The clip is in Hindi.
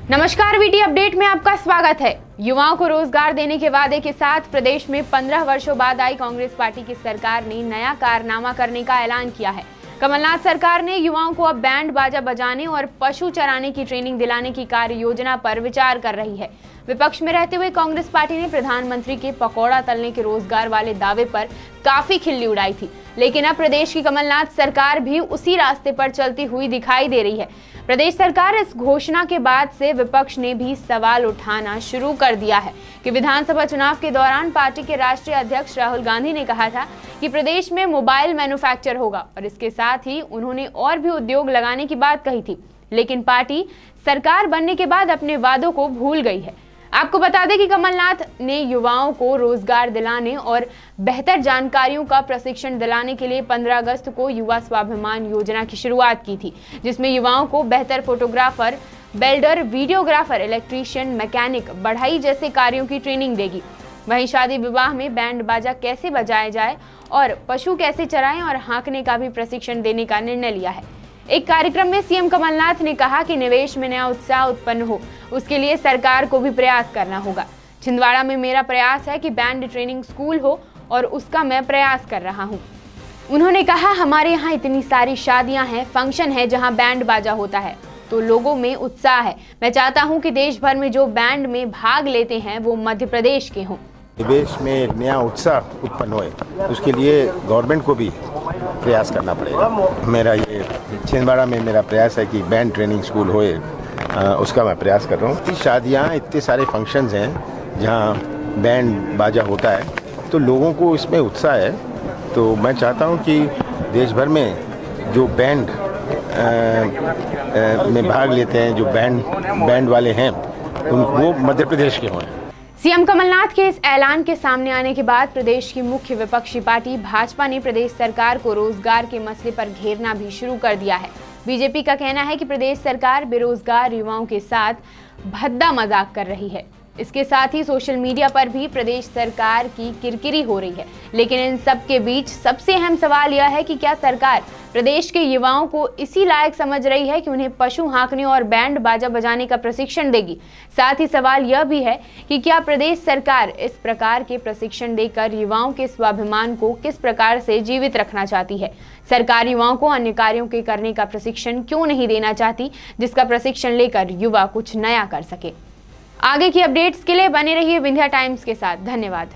नमस्कार, वीटी अपडेट में आपका स्वागत है। युवाओं को रोजगार देने के वादे के साथ प्रदेश में 15 वर्षों बाद आई कांग्रेस पार्टी की सरकार ने नया कारनामा करने का ऐलान किया है। कमलनाथ सरकार ने युवाओं को अब बैंड बाजा बजाने और पशु चराने की ट्रेनिंग दिलाने की कार्य योजना पर विचार कर रही है। विपक्ष में रहते हुए कांग्रेस पार्टी ने प्रधानमंत्री के पकौड़ा तलने के रोजगार वाले दावे पर काफी खिल्ली उड़ाई थी, लेकिन अब प्रदेश की कमलनाथ सरकार भी उसी रास्ते पर चलती हुई दिखाई दे रही है। प्रदेश सरकार इस घोषणा के बाद से विपक्ष ने भी सवाल उठाना शुरू कर दिया है कि विधानसभा चुनाव के दौरान पार्टी के राष्ट्रीय अध्यक्ष राहुल गांधी ने कहा था कि प्रदेश में मोबाइल मैन्युफैक्चर होगा और इसके साथ ही उन्होंने और भी उद्योग लगाने की बात कही थी, लेकिन पार्टी सरकार बनने के बाद अपने वादों को भूल गई है। आपको बता दें कि कमलनाथ ने युवाओं को रोजगार दिलाने और बेहतर जानकारियों का प्रशिक्षण दिलाने के लिए 15 अगस्त को युवा स्वाभिमान योजना की शुरुआत की थी, जिसमें युवाओं को बेहतर photographer, welder, videographer, electrician, mechanic, बढ़ई जैसे कार्यों की ट्रेनिंग देगी। वहीं शादी विवाह में बैंड बाजा कैसे बजाया जाए और पशु कैसे चराएं और हाँकने का भी प्रशिक्षण देने का निर्णय लिया है। एक कार्यक्रम में सीएम कमलनाथ ने कहा कि निवेश में नया उत्साह उत्पन्न हो, उसके लिए सरकार को भी प्रयास करना होगा। छिंदवाड़ा में मेरा प्रयास है कि बैंड ट्रेनिंग स्कूल हो और उसका मैं प्रयास कर रहा हूं। उन्होंने कहा, हमारे यहाँ इतनी सारी शादियां हैं, फंक्शन है जहां बैंड बाजा होता है तो लोगों में उत्साह है। मैं चाहता हूं कि देश भर में जो बैंड में भाग लेते हैं वो मध्य प्रदेश के हों। निवेश में एक नया उत्साह उत्पन्न होए, उसके लिए गवर्नमेंट को भी प्रयास करना पड़ेगा। मेरा ये छिंदवाड़ा में मेरा प्रयास है कि बैंड ट्रेनिंग स्कूल होए, उसका मैं प्रयास कर रहा हूँ। शादियाँ, इतने सारे फंक्शंस हैं जहाँ बैंड बाजा होता है तो लोगों को इसमें उत्साह है। तो मैं चाहता हूँ कि देश भर में जो बैंड में भाग लेते हैं, जो बैंड वाले हैं, वो मध्य प्रदेश के हों। सीएम कमलनाथ के इस ऐलान के सामने आने के बाद प्रदेश की मुख्य विपक्षी पार्टी भाजपा ने प्रदेश सरकार को रोजगार के मसले पर घेरना भी शुरू कर दिया है। बीजेपी का कहना है कि प्रदेश सरकार बेरोजगार युवाओं के साथ भद्दा मजाक कर रही है। इसके साथ ही सोशल मीडिया पर भी प्रदेश सरकार की किरकिरी हो रही है। लेकिन इन सब के बीच सबसे अहम सवाल यह है कि क्या सरकार प्रदेश के युवाओं को इसी लायक समझ रही है कि उन्हें पशु हाँकने और बैंड बाजा बजाने का प्रशिक्षण देगी। साथ ही सवाल यह भी है कि क्या प्रदेश सरकार इस प्रकार के प्रशिक्षण देकर युवाओं के स्वाभिमान को किस प्रकार से जीवित रखना चाहती है। सरकार युवाओं को अन्य कार्यों के करने का प्रशिक्षण क्यों नहीं देना चाहती, जिसका प्रशिक्षण लेकर युवा कुछ नया कर सके। आगे की अपडेट्स के लिए बने रहिए विंध्या टाइम्स के साथ। धन्यवाद।